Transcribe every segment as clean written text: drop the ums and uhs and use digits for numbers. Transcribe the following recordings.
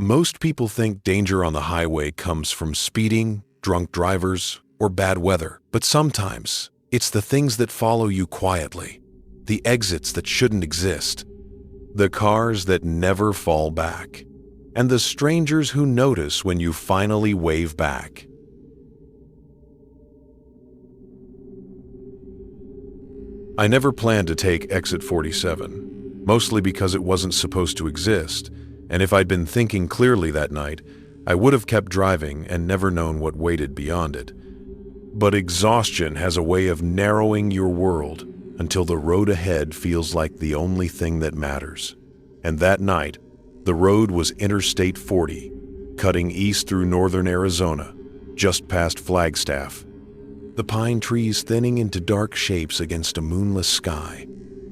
Most people think danger on the highway comes from speeding, drunk drivers, or bad weather, but sometimes it's the things that follow you quietly, the exits that shouldn't exist, the cars that never fall back, and the strangers who notice when you finally wave back. I never planned to take exit 47, mostly because it wasn't supposed to exist, and if I'd been thinking clearly that night, I would have kept driving and never known what waited beyond it. But exhaustion has a way of narrowing your world until the road ahead feels like the only thing that matters. And that night, the road was Interstate 40, cutting east through northern Arizona, just past Flagstaff. The pine trees thinning into dark shapes against a moonless sky,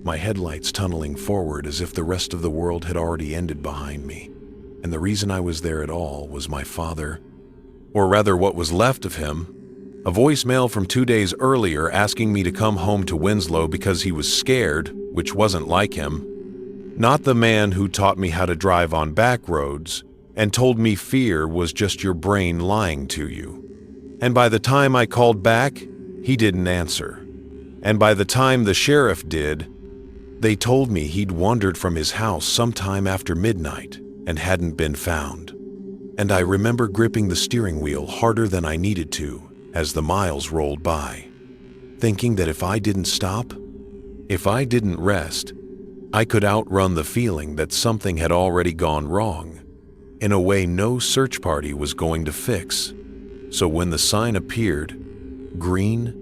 my headlights tunneling forward as if the rest of the world had already ended behind me. And the reason I was there at all was my father, or rather what was left of him, a voicemail from 2 days earlier asking me to come home to Winslow because he was scared, which wasn't like him. Not the man who taught me how to drive on back roads and told me fear was just your brain lying to you. And by the time I called back, he didn't answer. And by the time the sheriff did, they told me he'd wandered from his house sometime after midnight and hadn't been found. And I remember gripping the steering wheel harder than I needed to as the miles rolled by, thinking that if I didn't stop, if I didn't rest, I could outrun the feeling that something had already gone wrong, in a way no search party was going to fix. So when the sign appeared, green,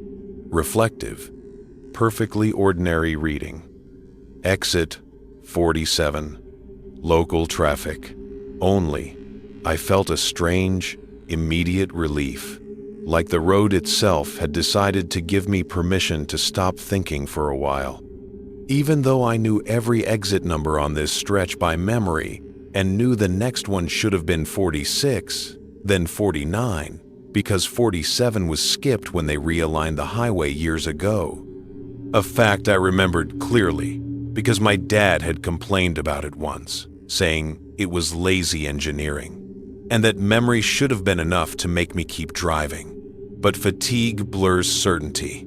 reflective, perfectly ordinary reading, exit 47, local traffic only, I felt a strange, immediate relief, like the road itself had decided to give me permission to stop thinking for a while. Even though I knew every exit number on this stretch by memory and knew the next one should have been 46, then 49, because 47 was skipped when they realigned the highway years ago. A fact I remembered clearly because my dad had complained about it once, saying it was lazy engineering, and that memory should have been enough to make me keep driving. But fatigue blurs certainty.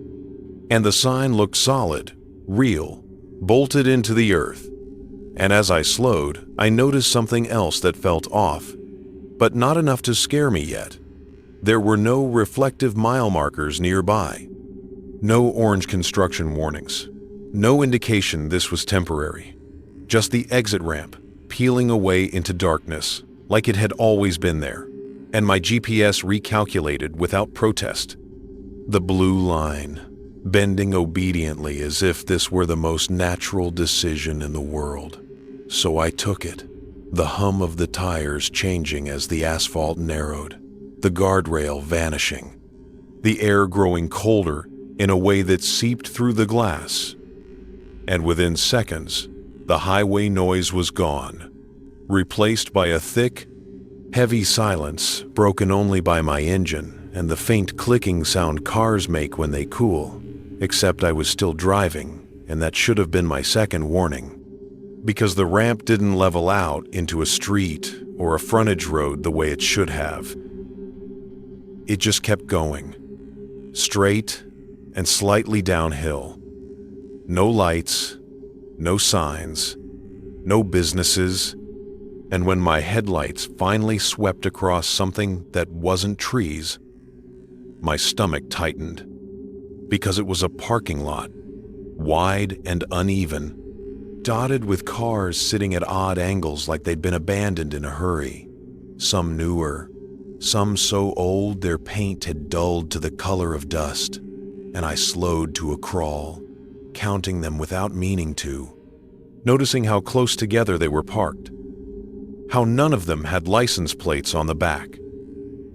And the sign looked solid, real, bolted into the earth. And as I slowed, I noticed something else that felt off, but not enough to scare me yet. There were no reflective mile markers nearby, no orange construction warnings, no indication this was temporary, just the exit ramp peeling away into darkness like it had always been there, and my GPS recalculated without protest. The blue line, bending obediently as if this were the most natural decision in the world. So I took it, the hum of the tires changing as the asphalt narrowed, the guardrail vanishing, the air growing colder in a way that seeped through the glass. And within seconds, the highway noise was gone, replaced by a thick, heavy silence broken only by my engine and the faint clicking sound cars make when they cool, except I was still driving, and that should have been my second warning, because the ramp didn't level out into a street or a frontage road the way it should have. It just kept going, straight and slightly downhill. No lights, no signs, no businesses, and when my headlights finally swept across something that wasn't trees, my stomach tightened, because it was a parking lot, wide and uneven, dotted with cars sitting at odd angles like they'd been abandoned in a hurry, some newer, some so old their paint had dulled to the color of dust, and I slowed to a crawl, counting them without meaning to, noticing how close together they were parked, how none of them had license plates on the back,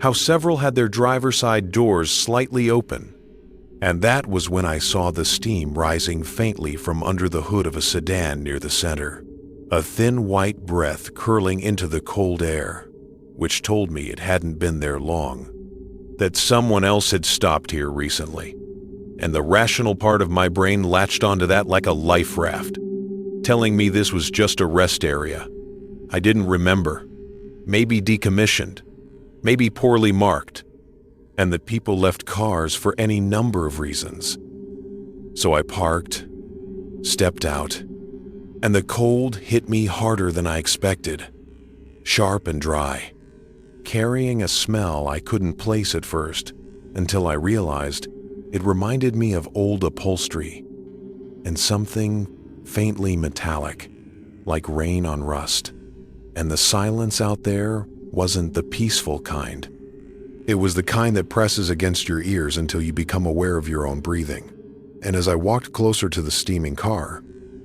how several had their driver's side doors slightly open, and that was when I saw the steam rising faintly from under the hood of a sedan near the center, a thin white breath curling into the cold air, which told me it hadn't been there long, that someone else had stopped here recently, and the rational part of my brain latched onto that like a life raft, telling me this was just a rest area. I didn't remember. maybe decommissioned, maybe poorly marked, and that people left cars for any number of reasons. So I parked, stepped out, and the cold hit me harder than I expected, sharp and dry, carrying a smell I couldn't place at first until I realized it reminded me of old upholstery and something faintly metallic, like rain on rust. And the silence out there wasn't the peaceful kind. It was the kind that presses against your ears until you become aware of your own breathing. And as I walked closer to the steaming car,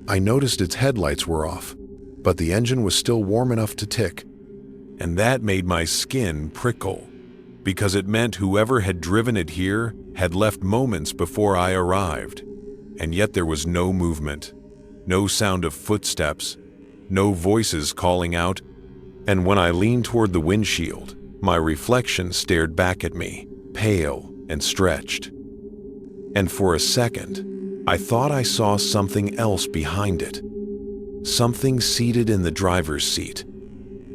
I noticed its headlights were off, but the engine was still warm enough to tick. And that made my skin prickle, because it meant whoever had driven it here had left moments before I arrived. And yet there was no movement, no sound of footsteps, no voices calling out. And when I leaned toward the windshield, my reflection stared back at me, pale and stretched. And for a second, I thought I saw something else behind it, something seated in the driver's seat.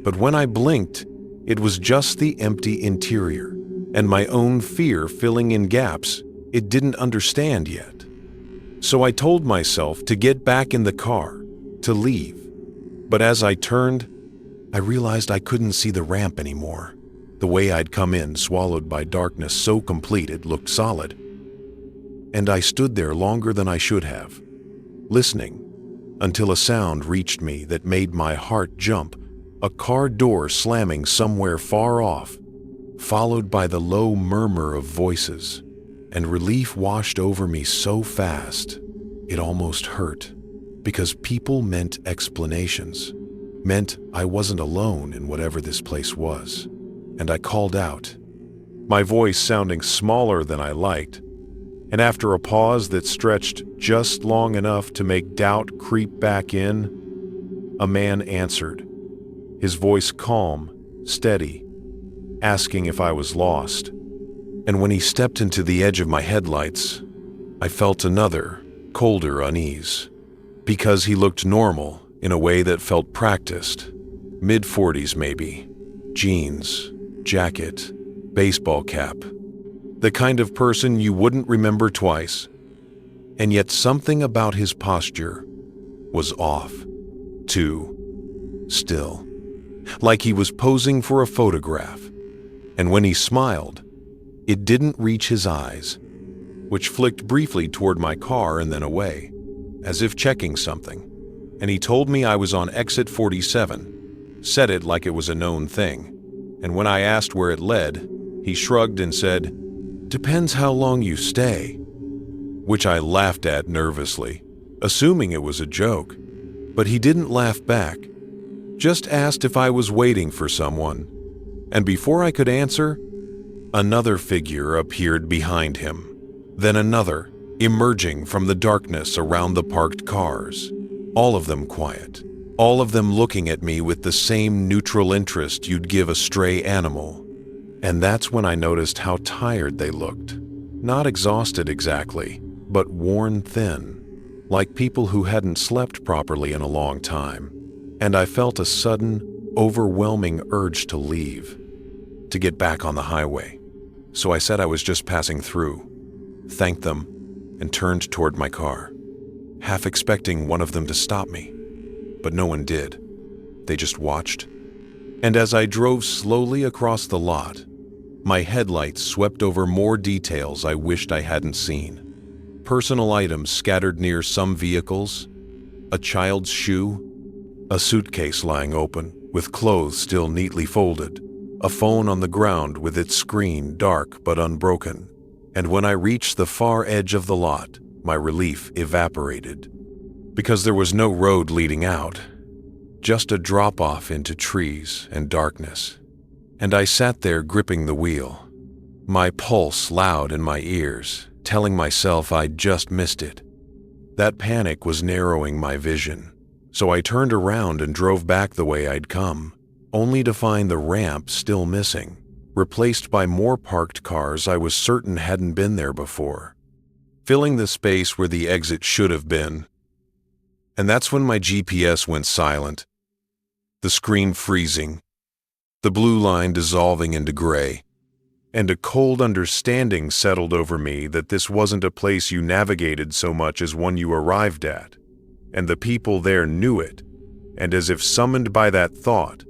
But when I blinked, it was just the empty interior, and my own fear filling in gaps it didn't understand yet. So I told myself to get back in the car, to leave. But as I turned, I realized I couldn't see the ramp anymore. The way I'd come in, swallowed by darkness so complete it looked solid. And I stood there longer than I should have, listening, until a sound reached me that made my heart jump, a car door slamming somewhere far off, followed by the low murmur of voices, and relief washed over me so fast, it almost hurt, because people meant explanations, meant I wasn't alone in whatever this place was. And I called out, my voice sounding smaller than I liked, and after a pause that stretched just long enough to make doubt creep back in, a man answered, his voice calm, steady, asking if I was lost. And when he stepped into the edge of my headlights, I felt another, colder unease, because he looked normal in a way that felt practiced, mid-40s maybe, jeans, jacket, baseball cap, the kind of person you wouldn't remember twice. And yet something about his posture was off, too, still, like he was posing for a photograph. And when he smiled, it didn't reach his eyes, which flicked briefly toward my car and then away, as if checking something. And he told me I was on exit 47, said it like it was a known thing. And when I asked where it led, he shrugged and said, "Depends how long you stay," which I laughed at nervously, assuming it was a joke. But he didn't laugh back, just asked if I was waiting for someone. And before I could answer, another figure appeared behind him, then another, emerging from the darkness around the parked cars, all of them quiet, all of them looking at me with the same neutral interest you'd give a stray animal. And that's when I noticed how tired they looked. Not exhausted exactly, but worn thin, like people who hadn't slept properly in a long time. And I felt a sudden, overwhelming urge to leave, to get back on the highway. So I said I was just passing through, thanked them, and turned toward my car, half expecting one of them to stop me. But no one did. They just watched. And as I drove slowly across the lot, my headlights swept over more details I wished I hadn't seen. Personal items scattered near some vehicles, a child's shoe, a suitcase lying open with clothes still neatly folded, a phone on the ground with its screen dark but unbroken. And when I reached the far edge of the lot, my relief evaporated, because there was no road leading out, just a drop-off into trees and darkness. And I sat there gripping the wheel, my pulse loud in my ears, telling myself I'd just missed it. That panic was narrowing my vision, so I turned around and drove back the way I'd come, only to find the ramp still missing, replaced by more parked cars I was certain hadn't been there before, filling the space where the exit should have been. And that's when my GPS went silent, the screen freezing, the blue line dissolving into gray, and a cold understanding settled over me that this wasn't a place you navigated so much as one you arrived at, and the people there knew it, and as if summoned by that thought,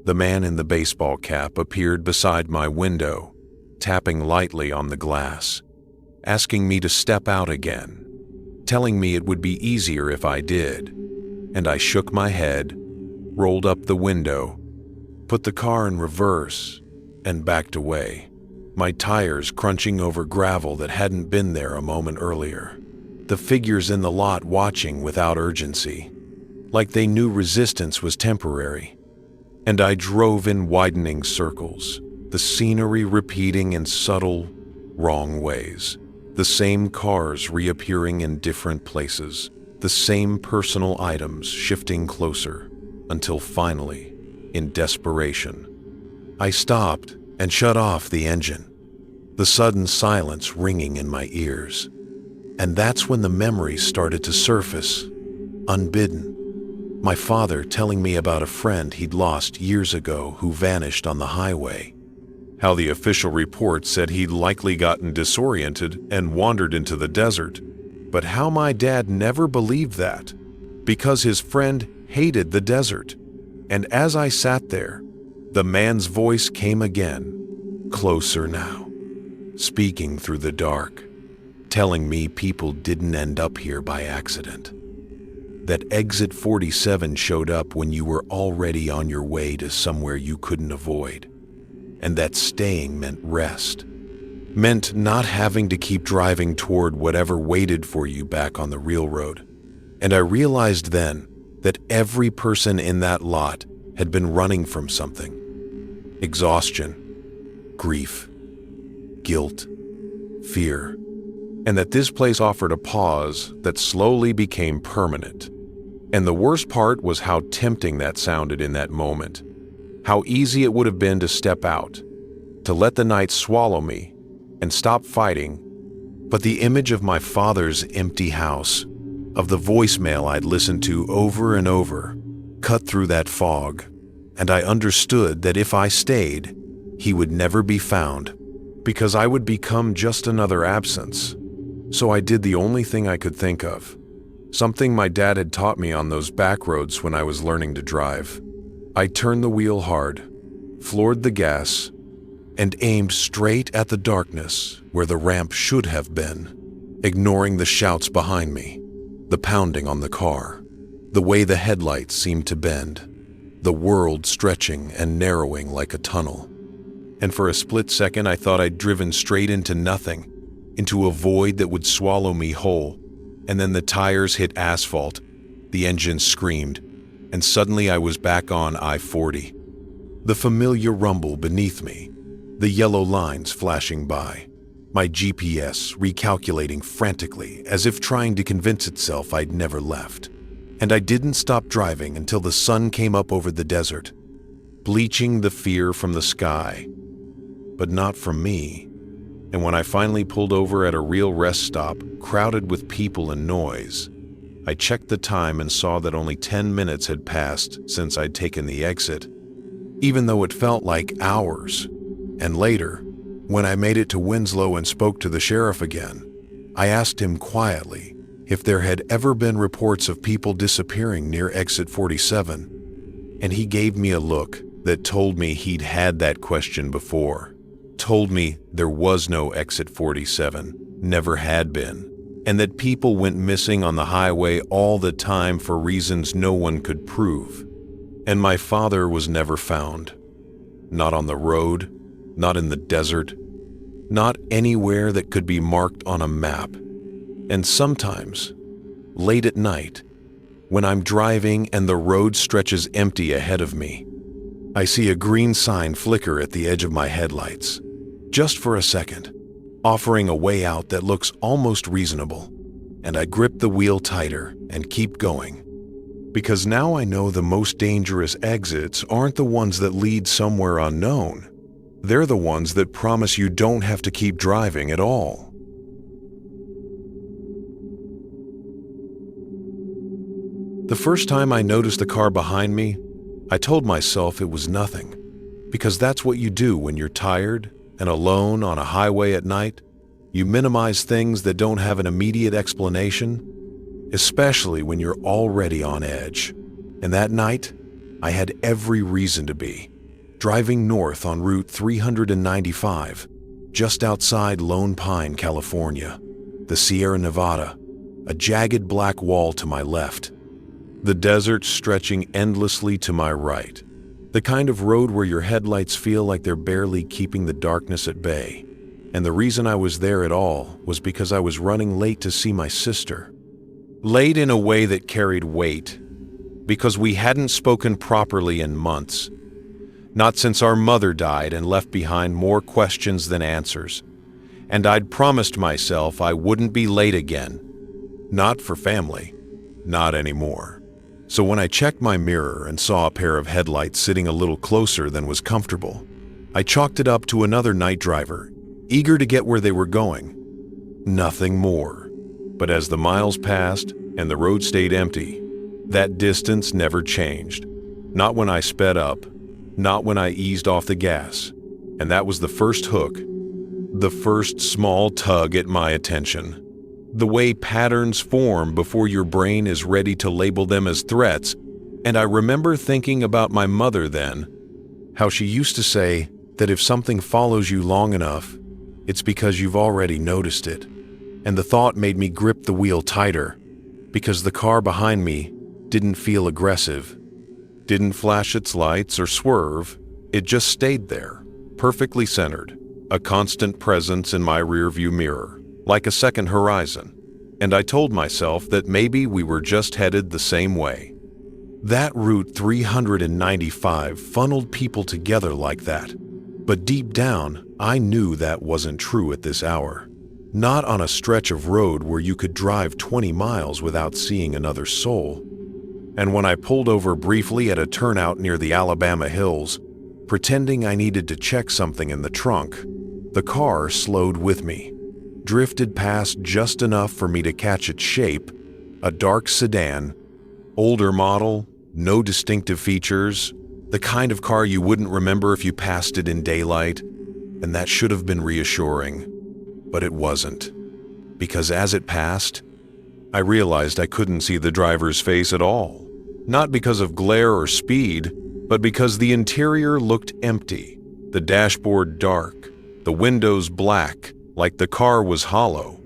the man in the baseball cap appeared beside my window, tapping lightly on the glass, asking me to step out again, telling me it would be easier if I did, and I shook my head, rolled up the window, put the car in reverse, and backed away, my tires crunching over gravel that hadn't been there a moment earlier, the figures in the lot watching without urgency, like they knew resistance was temporary. And I drove in widening circles, the scenery repeating in subtle, wrong ways, the same cars reappearing in different places, the same personal items shifting closer, until finally, in desperation, I stopped and shut off the engine, the sudden silence ringing in my ears. And that's when the memories started to surface, unbidden. My father telling me about a friend he'd lost years ago who vanished on the highway. How the official report said he'd likely gotten disoriented and wandered into the desert. But how my dad never believed that, because his friend hated the desert. And as I sat there, the man's voice came again, closer now, speaking through the dark, telling me people didn't end up here by accident. That exit 47 showed up when you were already on your way to somewhere you couldn't avoid. And that staying meant rest. Meant not having to keep driving toward whatever waited for you back on the real road. And I realized then that every person in that lot had been running from something. Exhaustion, grief, guilt, fear. And that this place offered a pause that slowly became permanent. And the worst part was how tempting that sounded in that moment. How easy it would have been to step out, to let the night swallow me, and stop fighting. But the image of my father's empty house, of the voicemail I'd listened to over and over, cut through that fog, and I understood that if I stayed, he would never be found, because I would become just another absence. So I did the only thing I could think of. Something my dad had taught me on those back roads when I was learning to drive. I turned the wheel hard, floored the gas, and aimed straight at the darkness where the ramp should have been, ignoring the shouts behind me, the pounding on the car, the way the headlights seemed to bend, the world stretching and narrowing like a tunnel. And for a split second, I thought I'd driven straight into nothing, into a void that would swallow me whole. And then the tires hit asphalt, the engine screamed, and suddenly I was back on I-40. The familiar rumble beneath me, the yellow lines flashing by, my GPS recalculating frantically as if trying to convince itself I'd never left. And I didn't stop driving until the sun came up over the desert, bleaching the fear from the sky, but not from me. And when I finally pulled over at a real rest stop, crowded with people and noise, I checked the time and saw that only 10 minutes had passed since I'd taken the exit, even though it felt like hours. And later, when I made it to Winslow and spoke to the sheriff again, I asked him quietly if there had ever been reports of people disappearing near exit 47, and he gave me a look that told me he'd had that question before. Told me there was no exit 47, never had been, and that people went missing on the highway all the time for reasons no one could prove. And my father was never found. Not on the road, not in the desert, not anywhere that could be marked on a map. And sometimes, late at night, when I'm driving and the road stretches empty ahead of me, I see a green sign flicker at the edge of my headlights. Just for a second, offering a way out that looks almost reasonable, and I grip the wheel tighter and keep going. Because now I know the most dangerous exits aren't the ones that lead somewhere unknown. They're the ones that promise you don't have to keep driving at all. The first time I noticed the car behind me, I told myself it was nothing. Because that's what you do when you're tired and alone on a highway at night. You minimize things that don't have an immediate explanation, especially when you're already on edge. And that night, I had every reason to be. Driving north on Route 395, just outside Lone Pine, California, the Sierra Nevada, a jagged black wall to my left, the desert stretching endlessly to my right, the kind of road where your headlights feel like they're barely keeping the darkness at bay. And the reason I was there at all was because I was running late to see my sister. Late in a way that carried weight, because we hadn't spoken properly in months. Not since our mother died and left behind more questions than answers. And I'd promised myself I wouldn't be late again. Not for family. Not anymore. So when I checked my mirror and saw a pair of headlights sitting a little closer than was comfortable, I chalked it up to another night driver, eager to get where they were going. Nothing more. But as the miles passed and the road stayed empty, that distance never changed. Not when I sped up, not when I eased off the gas. And that was the first hook, the first small tug at my attention. The way patterns form before your brain is ready to label them as threats. And I remember thinking about my mother then, how she used to say that if something follows you long enough, it's because you've already noticed it. And the thought made me grip the wheel tighter, because the car behind me didn't feel aggressive, didn't flash its lights or swerve. It just stayed there, perfectly centered, a constant presence in my rearview mirror, like a second horizon. And I told myself that maybe we were just headed the same way. That Route 395 funneled people together like that. But deep down, I knew that wasn't true at this hour. Not on a stretch of road where you could drive 20 miles without seeing another soul. And when I pulled over briefly at a turnout near the Alabama hills, pretending I needed to check something in the trunk, the car slowed with me, drifted past just enough for me to catch its shape, a dark sedan, older model, no distinctive features, the kind of car you wouldn't remember if you passed it in daylight, and that should have been reassuring. But it wasn't, because as it passed, I realized I couldn't see the driver's face at all. Not because of glare or speed, but because the interior looked empty, the dashboard dark, the windows black, like the car was hollow.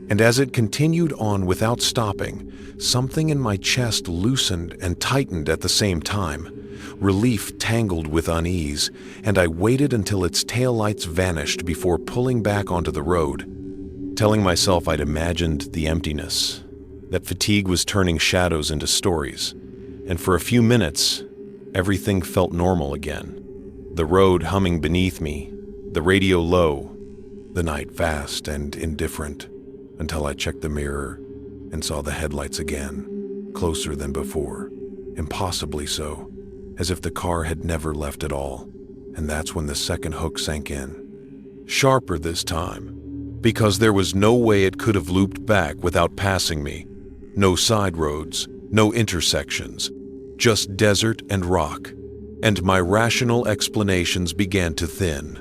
And as it continued on without stopping, something in my chest loosened and tightened at the same time. Relief tangled with unease, and I waited until its taillights vanished before pulling back onto the road, telling myself I'd imagined the emptiness, that fatigue was turning shadows into stories. And for a few minutes, everything felt normal again. The road humming beneath me, the radio low, the night vast and indifferent, until I checked the mirror and saw the headlights again, closer than before, impossibly so, as if the car had never left at all. And that's when the second hook sank in. Sharper this time, because there was no way it could have looped back without passing me. No side roads, no intersections, just desert and rock. And my rational explanations began to thin,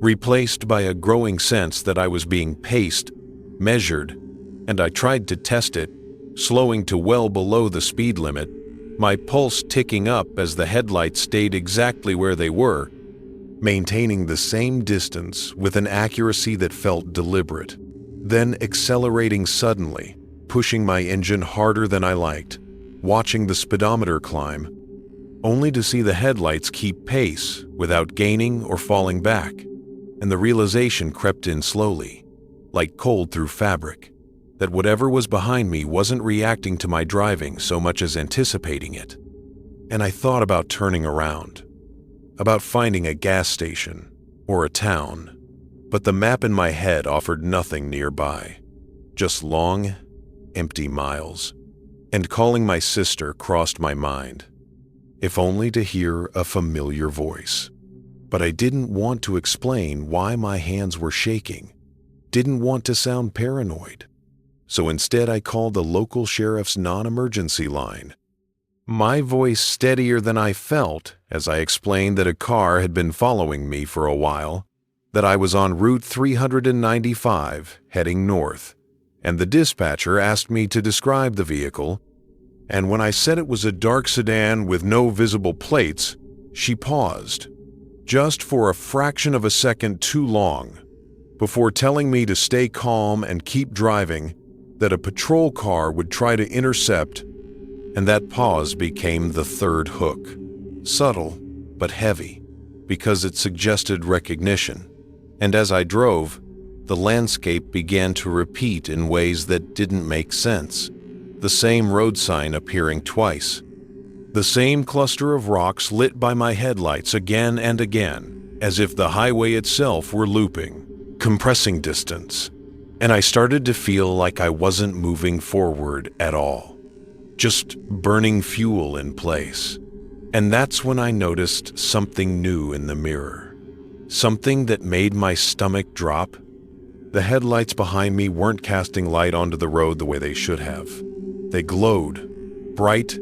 replaced by a growing sense that I was being paced, measured, and I tried to test it, slowing to well below the speed limit, my pulse ticking up as the headlights stayed exactly where they were, maintaining the same distance with an accuracy that felt deliberate, then accelerating suddenly, pushing my engine harder than I liked, watching the speedometer climb, only to see the headlights keep pace without gaining or falling back, and the realization crept in slowly, like cold through fabric, that whatever was behind me wasn't reacting to my driving so much as anticipating it. And I thought about turning around, about finding a gas station or a town, but the map in my head offered nothing nearby, just long, empty miles. And calling my sister crossed my mind, if only to hear a familiar voice. But I didn't want to explain why my hands were shaking, didn't want to sound paranoid. So instead I called the local sheriff's non-emergency line. my voice steadier than I felt as I explained that a car had been following me for a while, that I was on Route 395 heading north, and the dispatcher asked me to describe the vehicle, and when I said it was a dark sedan with no visible plates, she paused, just for a fraction of a second too long, before telling me to stay calm and keep driving, that a patrol car would try to intercept, and that pause became the third hook, subtle but heavy, because it suggested recognition. And as I drove, the landscape began to repeat in ways that didn't make sense. The same road sign appearing twice. The same cluster of rocks lit by my headlights again and again, as if the highway itself were looping, compressing distance. And I started to feel like I wasn't moving forward at all, just burning fuel in place. And that's when I noticed something new in the mirror. Something that made my stomach drop. The headlights behind me weren't casting light onto the road the way they should have. They glowed, bright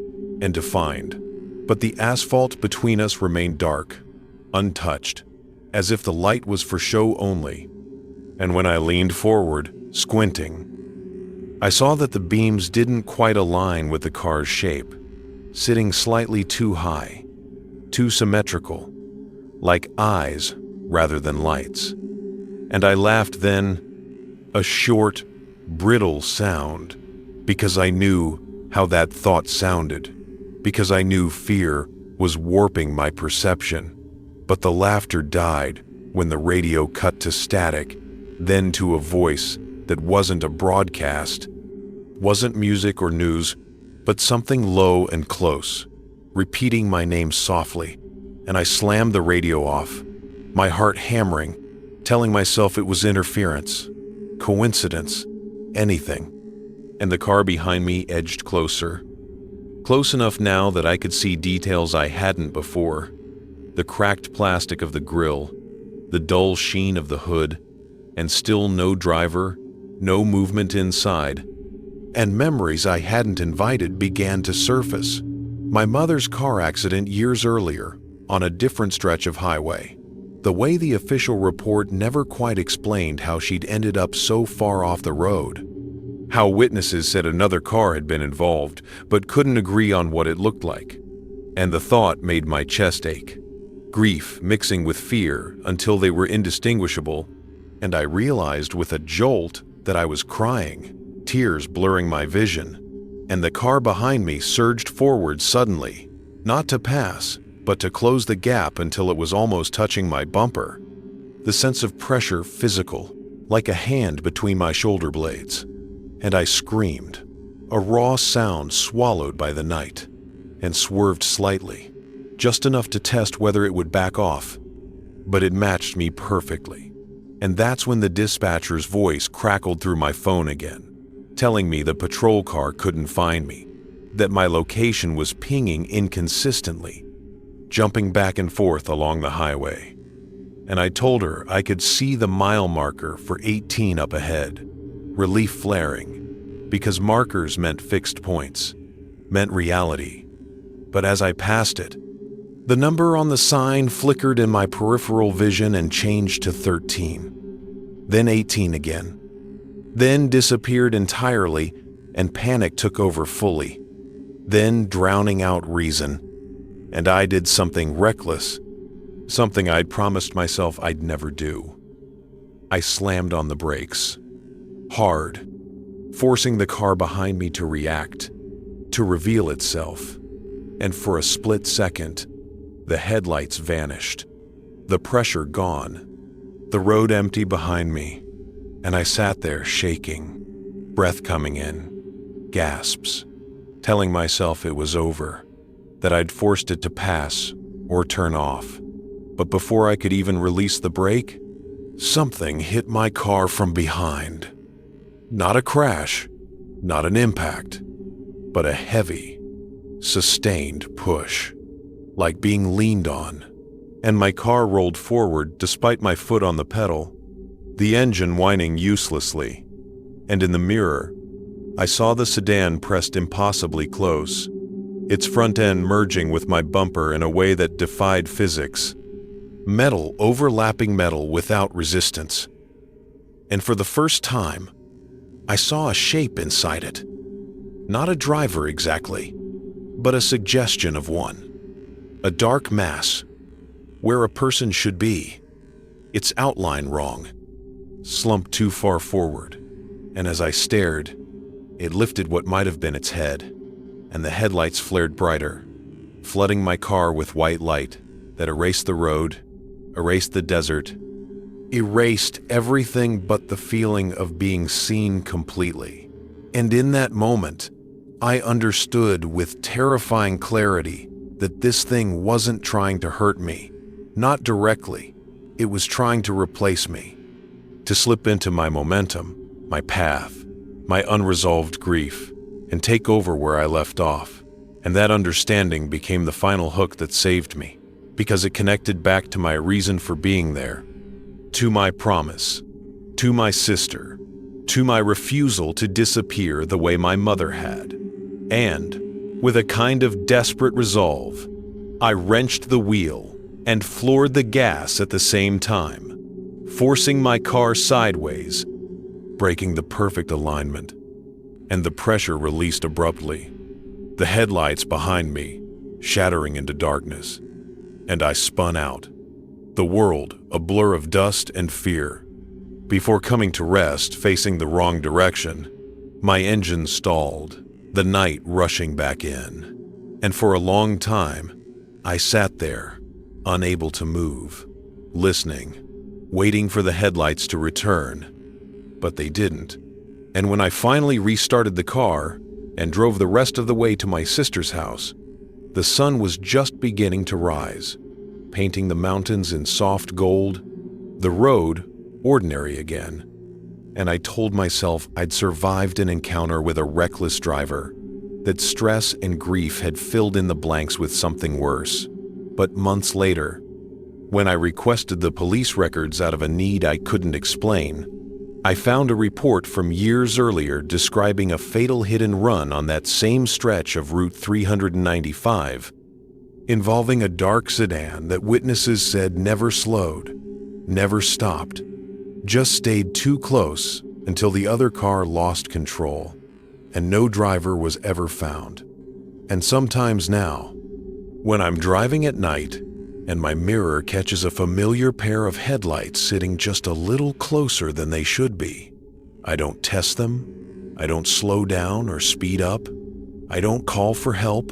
and defined, but the asphalt between us remained dark, untouched, as if the light was for show only. And when I leaned forward, squinting, I saw that the beams didn't quite align with the car's shape, sitting slightly too high, too symmetrical, like eyes rather than lights. And I laughed then, a short, brittle sound, because I knew how that thought sounded, because I knew fear was warping my perception. But the laughter died when the radio cut to static, then to a voice that wasn't a broadcast, wasn't music or news, but something low and close, repeating my name softly, and I slammed the radio off, my heart hammering, telling myself it was interference, coincidence, anything. And the car behind me edged closer, close enough now that I could see details I hadn't before. The cracked plastic of the grille, the dull sheen of the hood, and still no driver, no movement inside. And memories I hadn't invited began to surface. My mother's car accident years earlier, on a different stretch of highway. The way the official report never quite explained how she'd ended up so far off the road. How witnesses said another car had been involved, but couldn't agree on what it looked like. And the thought made my chest ache. Grief mixing with fear until they were indistinguishable, and I realized with a jolt that I was crying, tears blurring my vision, and the car behind me surged forward suddenly, not to pass, but to close the gap until it was almost touching my bumper. The sense of pressure physical, like a hand between my shoulder blades. And I screamed, a raw sound swallowed by the night, and swerved slightly, just enough to test whether it would back off. But it matched me perfectly. And that's when the dispatcher's voice crackled through my phone again, telling me the patrol car couldn't find me, that my location was pinging inconsistently, jumping back and forth along the highway. And I told her I could see the mile marker for 18 up ahead, relief flaring, because markers meant fixed points, meant reality. But as I passed it, the number on the sign flickered in my peripheral vision and changed to 13, then 18 again, then disappeared entirely, and panic took over fully, then drowning out reason. And I did something reckless, something I'd promised myself I'd never do. I slammed on the brakes, hard, forcing the car behind me to react, to reveal itself. And for a split second, the headlights vanished, the pressure gone, the road empty behind me, and I sat there shaking, breath coming in, gasps, telling myself it was over, that I'd forced it to pass or turn off. But before I could even release the brake, something hit my car from behind. Not a crash, not an impact, but a heavy, sustained push, like being leaned on, and my car rolled forward despite my foot on the pedal, the engine whining uselessly, and in the mirror, I saw the sedan pressed impossibly close, its front end merging with my bumper in a way that defied physics. Metal overlapping metal without resistance. And for the first time, I saw a shape inside it. Not a driver exactly, but a suggestion of one. A dark mass, where a person should be. Its outline wrong, slumped too far forward, and as I stared, it lifted what might have been its head, and the headlights flared brighter, flooding my car with white light that erased the road, erased the desert, erased everything but the feeling of being seen completely. And in that moment, I understood with terrifying clarity that this thing wasn't trying to hurt me, not directly. It was trying to replace me, to slip into my momentum, my path, my unresolved grief, and take over where I left off. And that understanding became the final hook that saved me, because it connected back to my reason for being there, to my promise, to my sister, to my refusal to disappear the way my mother had. And, with a kind of desperate resolve, I wrenched the wheel and floored the gas at the same time, forcing my car sideways, breaking the perfect alignment, and the pressure released abruptly, the headlights behind me shattering into darkness, and I spun out, the world a blur of dust and fear. Before coming to rest, facing the wrong direction, my engine stalled, the night rushing back in. And for a long time, I sat there, unable to move, listening, waiting for the headlights to return. But they didn't. And when I finally restarted the car and drove the rest of the way to my sister's house, the sun was just beginning to rise, painting the mountains in soft gold, the road ordinary again. And I told myself I'd survived an encounter with a reckless driver, that stress and grief had filled in the blanks with something worse. But months later, when I requested the police records out of a need I couldn't explain, I found a report from years earlier describing a fatal hit-and-run on that same stretch of Route 395, involving a dark sedan that witnesses said never slowed, never stopped, just stayed too close until the other car lost control, and no driver was ever found. And sometimes now, when I'm driving at night and my mirror catches a familiar pair of headlights sitting just a little closer than they should be, I don't test them, I don't slow down or speed up, I don't call for help.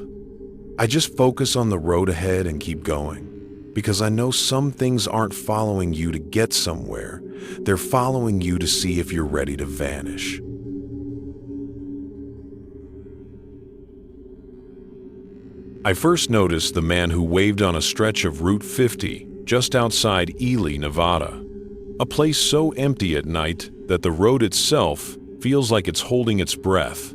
I just focus on the road ahead and keep going, because I know some things aren't following you to get somewhere. They're following you to see if you're ready to vanish. I first noticed the man who waved on a stretch of Route 50 just outside Ely, Nevada, a place so empty at night that the road itself feels like it's holding its breath.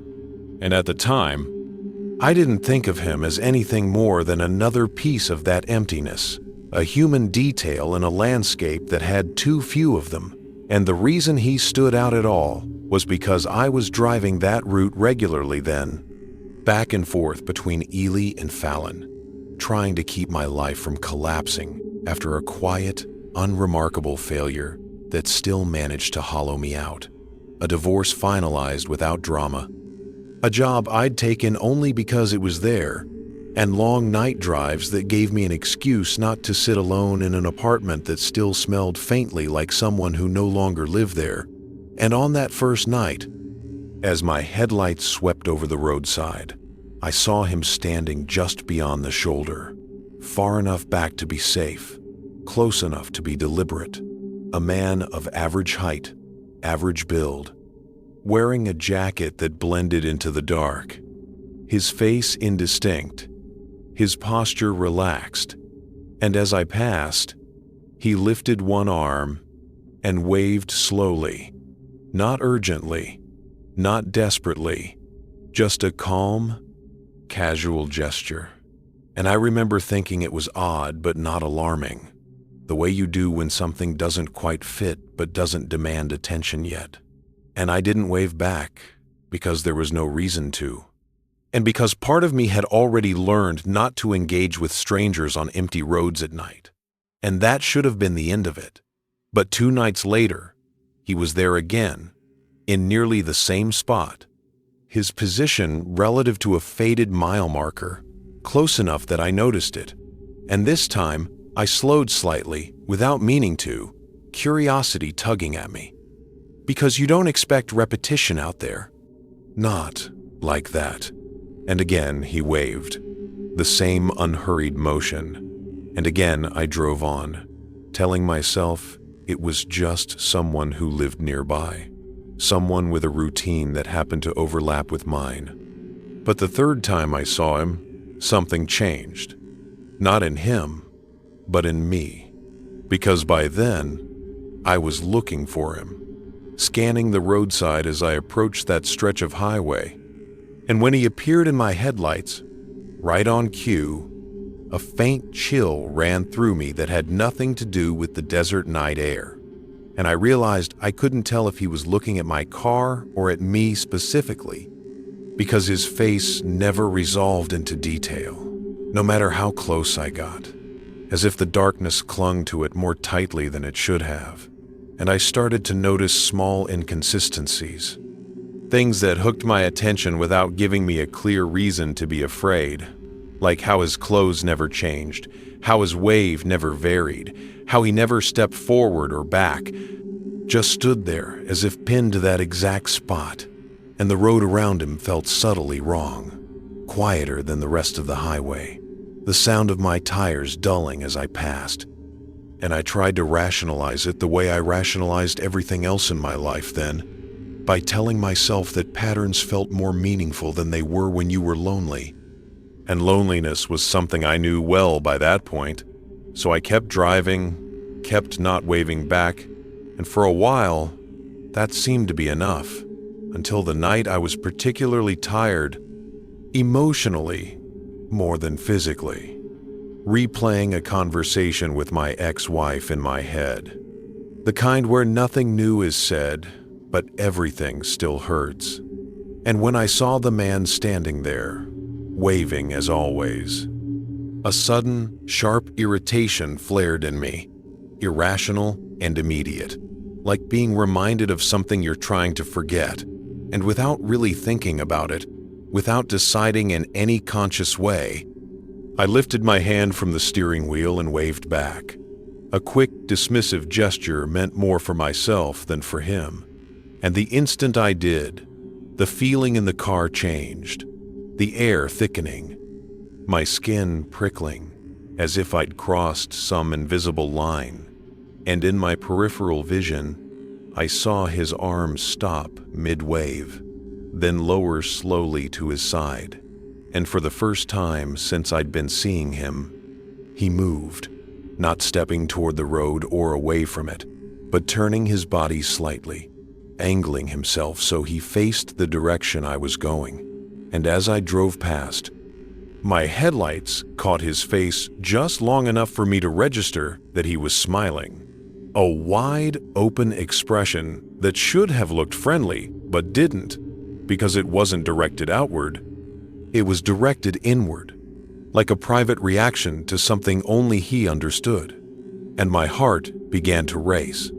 And at the time, I didn't think of him as anything more than another piece of that emptiness, a human detail in a landscape that had too few of them. And the reason he stood out at all was because I was driving that route regularly then, back and forth between Ely and Fallon, trying to keep my life from collapsing after a quiet, unremarkable failure that still managed to hollow me out. A divorce finalized without drama. A job I'd taken only because it was there, and long night drives that gave me an excuse not to sit alone in an apartment that still smelled faintly like someone who no longer lived there. And on that first night, as my headlights swept over the roadside, I saw him standing just beyond the shoulder, far enough back to be safe, close enough to be deliberate. A man of average height, average build, wearing a jacket that blended into the dark, his face indistinct, his posture relaxed, and as I passed, he lifted one arm and waved slowly, not urgently, not desperately, just a calm, casual gesture. And I remember thinking it was odd but not alarming, the way you do when something doesn't quite fit but doesn't demand attention yet. And I didn't wave back because there was no reason to. And because part of me had already learned not to engage with strangers on empty roads at night. And that should have been the end of it. But 2 nights later, he was there again, in nearly the same spot, his position relative to a faded mile marker, close enough that I noticed it. And this time, I slowed slightly, without meaning to, curiosity tugging at me. Because you don't expect repetition out there. Not like that. And again, he waved. The same unhurried motion. And again, I drove on, telling myself it was just someone who lived nearby. Someone with a routine that happened to overlap with mine. But the 3rd time I saw him, something changed. Not in him, but in me. Because by then, I was looking for him, scanning the roadside as I approached that stretch of highway. And when he appeared in my headlights, right on cue, a faint chill ran through me that had nothing to do with the desert night air. And I realized I couldn't tell if he was looking at my car or at me specifically, because his face never resolved into detail, no matter how close I got, as if the darkness clung to it more tightly than it should have. And I started to notice small inconsistencies, things that hooked my attention without giving me a clear reason to be afraid, like how his clothes never changed, how his wave never varied, how he never stepped forward or back, just stood there as if pinned to that exact spot, and the road around him felt subtly wrong, quieter than the rest of the highway, the sound of my tires dulling as I passed. And I tried to rationalize it the way I rationalized everything else in my life then, by telling myself that patterns felt more meaningful than they were when you were lonely. And loneliness was something I knew well by that point, so I kept driving, kept not waving back, and for a while, that seemed to be enough, until the night I was particularly tired, emotionally, more than physically, replaying a conversation with my ex-wife in my head, the kind where nothing new is said, but everything still hurts. And when I saw the man standing there, waving as always, a sudden, sharp irritation flared in me, irrational and immediate, like being reminded of something you're trying to forget, and without really thinking about it, without deciding in any conscious way, I lifted my hand from the steering wheel and waved back. A quick, dismissive gesture meant more for myself than for him. And the instant I did, the feeling in the car changed, the air thickening, my skin prickling, as if I'd crossed some invisible line. And in my peripheral vision, I saw his arms stop mid-wave, then lower slowly to his side. And for the first time since I'd been seeing him, he moved, not stepping toward the road or away from it, but turning his body slightly, angling himself so he faced the direction I was going. And as I drove past, my headlights caught his face just long enough for me to register that he was smiling. A wide, open expression that should have looked friendly, but didn't, because it wasn't directed outward. It was directed inward, like a private reaction to something only he understood. And my heart began to race,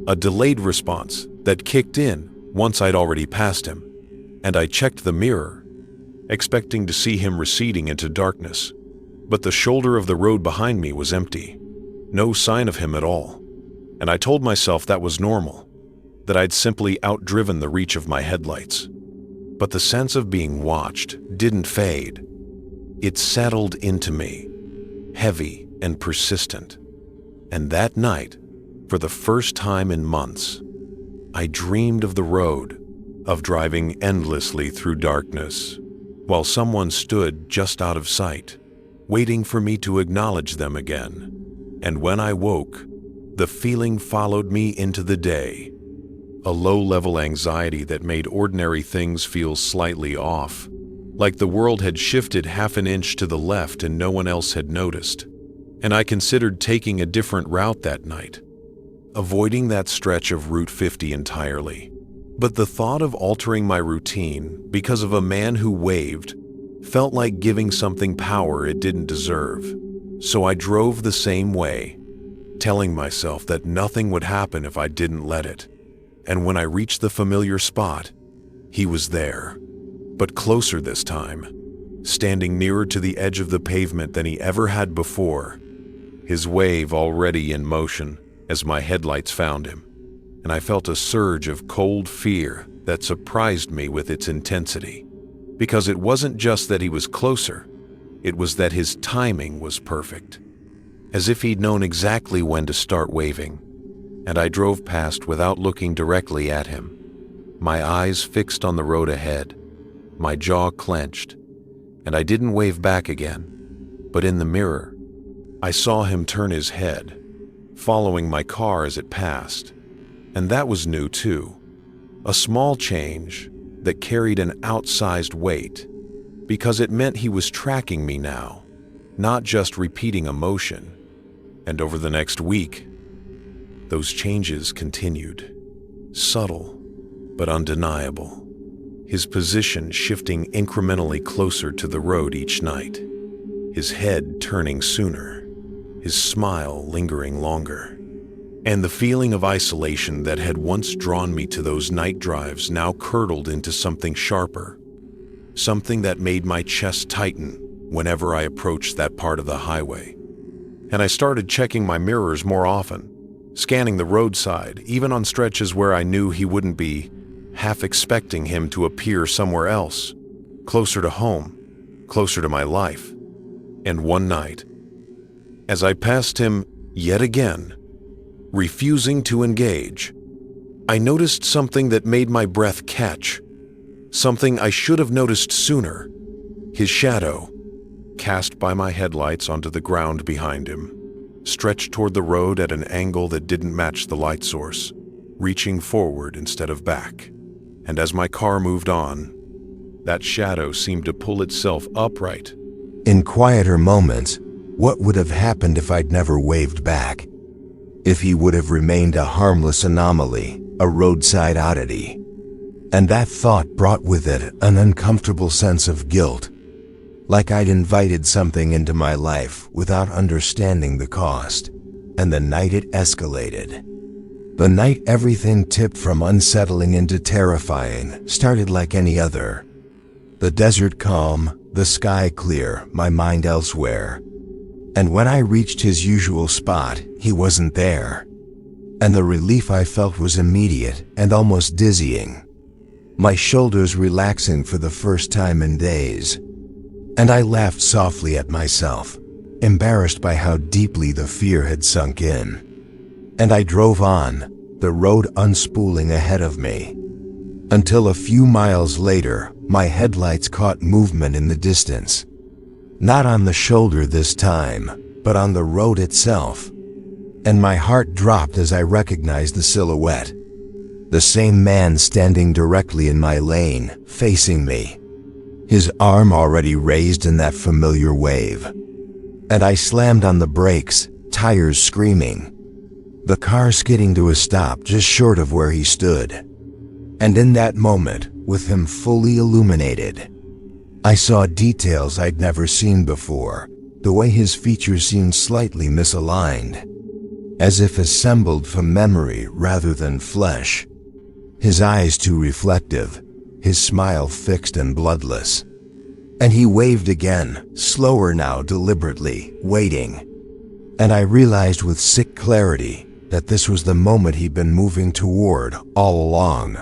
a delayed response that kicked in once I'd already passed him. And I checked the mirror, expecting to see him receding into darkness. But the shoulder of the road behind me was empty, no sign of him at all. And I told myself that was normal, that I'd simply outdriven the reach of my headlights. But the sense of being watched didn't fade. It settled into me, heavy and persistent. And that night, for the first time in months, I dreamed of the road, of driving endlessly through darkness, while someone stood just out of sight, waiting for me to acknowledge them again. And when I woke, the feeling followed me into the day, a low-level anxiety that made ordinary things feel slightly off, like the world had shifted half an inch to the left and no one else had noticed. And I considered taking a different route that night, avoiding that stretch of Route 50 entirely. But the thought of altering my routine because of a man who waved felt like giving something power it didn't deserve. So I drove the same way, telling myself that nothing would happen if I didn't let it. And when I reached the familiar spot, he was there, but closer this time, standing nearer to the edge of the pavement than he ever had before, his wave already in motion as my headlights found him. And I felt a surge of cold fear that surprised me with its intensity. Because it wasn't just that he was closer, it was that his timing was perfect. As if he'd known exactly when to start waving, and I drove past without looking directly at him, my eyes fixed on the road ahead, my jaw clenched, and I didn't wave back again. But in the mirror, I saw him turn his head, following my car as it passed. And that was new too. A small change that carried an outsized weight, because it meant he was tracking me now, not just repeating a motion. And over the next week, those changes continued, subtle but undeniable, his position shifting incrementally closer to the road each night, his head turning sooner, his smile lingering longer. And the feeling of isolation that had once drawn me to those night drives now curdled into something sharper, something that made my chest tighten whenever I approached that part of the highway. And I started checking my mirrors more often, scanning the roadside, even on stretches where I knew he wouldn't be, half expecting him to appear somewhere else, closer to home, closer to my life. And one night, as I passed him yet again, refusing to engage, I noticed something that made my breath catch, something I should have noticed sooner: his shadow, cast by my headlights onto the ground behind him, stretched toward the road at an angle that didn't match the light source, reaching forward instead of back. And as my car moved on, that shadow seemed to pull itself upright. In quieter moments, what would have happened if I'd never waved back? If he would have remained a harmless anomaly, a roadside oddity? And that thought brought with it an uncomfortable sense of guilt, like I'd invited something into my life without understanding the cost. And the night it escalated. The night everything tipped from unsettling into terrifying started like any other. The desert calm, the sky clear, my mind elsewhere. And when I reached his usual spot, he wasn't there. And the relief I felt was immediate and almost dizzying. My shoulders relaxing for the first time in days. And I laughed softly at myself, embarrassed by how deeply the fear had sunk in. And I drove on, the road unspooling ahead of me. Until a few miles later, my headlights caught movement in the distance. Not on the shoulder this time, but on the road itself. And my heart dropped as I recognized the silhouette. The same man standing directly in my lane, facing me. His arm already raised in that familiar wave. And I slammed on the brakes, tires screaming. The car skidding to a stop just short of where he stood. And in that moment, with him fully illuminated, I saw details I'd never seen before, the way his features seemed slightly misaligned, as if assembled from memory rather than flesh. His eyes too reflective, his smile fixed and bloodless. And he waved again, slower now, deliberately, waiting. And I realized with sick clarity that this was the moment he'd been moving toward all along.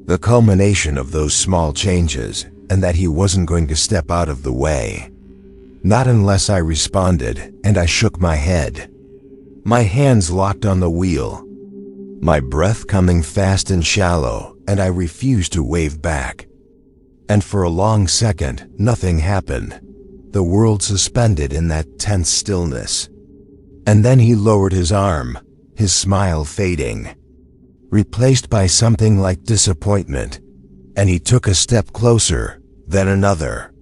The culmination of those small changes, and that he wasn't going to step out of the way. Not unless I responded, and I shook my head. My hands locked on the wheel. My breath coming fast and shallow, and I refused to wave back. And for a long second, nothing happened. The world suspended in that tense stillness. And then he lowered his arm, his smile fading, replaced by something like disappointment, and he took a step closer, then another,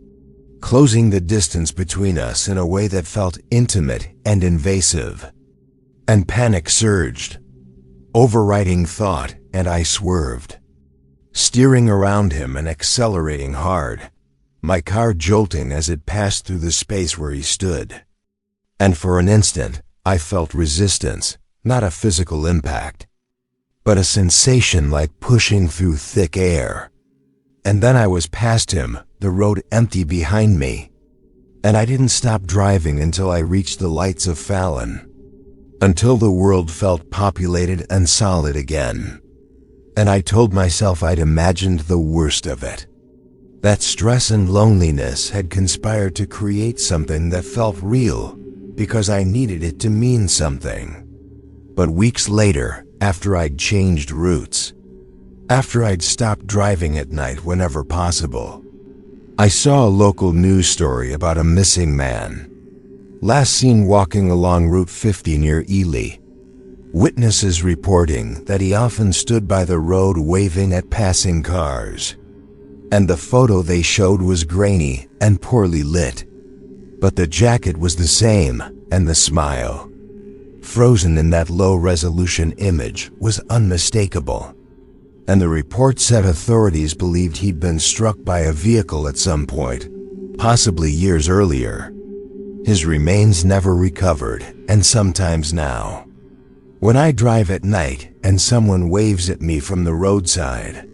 closing the distance between us in a way that felt intimate and invasive. And panic surged, overriding thought, and I swerved, steering around him and accelerating hard. my car jolting as it passed through the space where he stood. And for an instant, I felt resistance, not a physical impact, but a sensation like pushing through thick air. And then I was past him, the road empty behind me, and I didn't stop driving until I reached the lights of Fallon, until the world felt populated and solid again. And I told myself I'd imagined the worst of it. That stress and loneliness had conspired to create something that felt real, because I needed it to mean something. But weeks later, after I'd changed routes, after I'd stopped driving at night whenever possible, I saw a local news story about a missing man, last seen walking along Route 50 near Ely. Witnesses reporting that he often stood by the road waving at passing cars. And the photo they showed was grainy and poorly lit. But the jacket was the same, and the smile, frozen in that low-resolution image, was unmistakable. And the report said authorities believed he'd been struck by a vehicle at some point, possibly years earlier. His remains never recovered, and sometimes now, when I drive at night and someone waves at me from the roadside,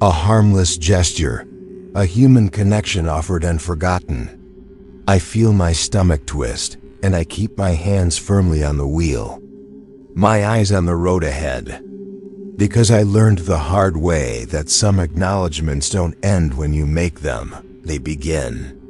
a harmless gesture, a human connection offered and forgotten, I feel my stomach twist, and I keep my hands firmly on the wheel, my eyes on the road ahead, because I learned the hard way that some acknowledgments don't end when you make them, they begin.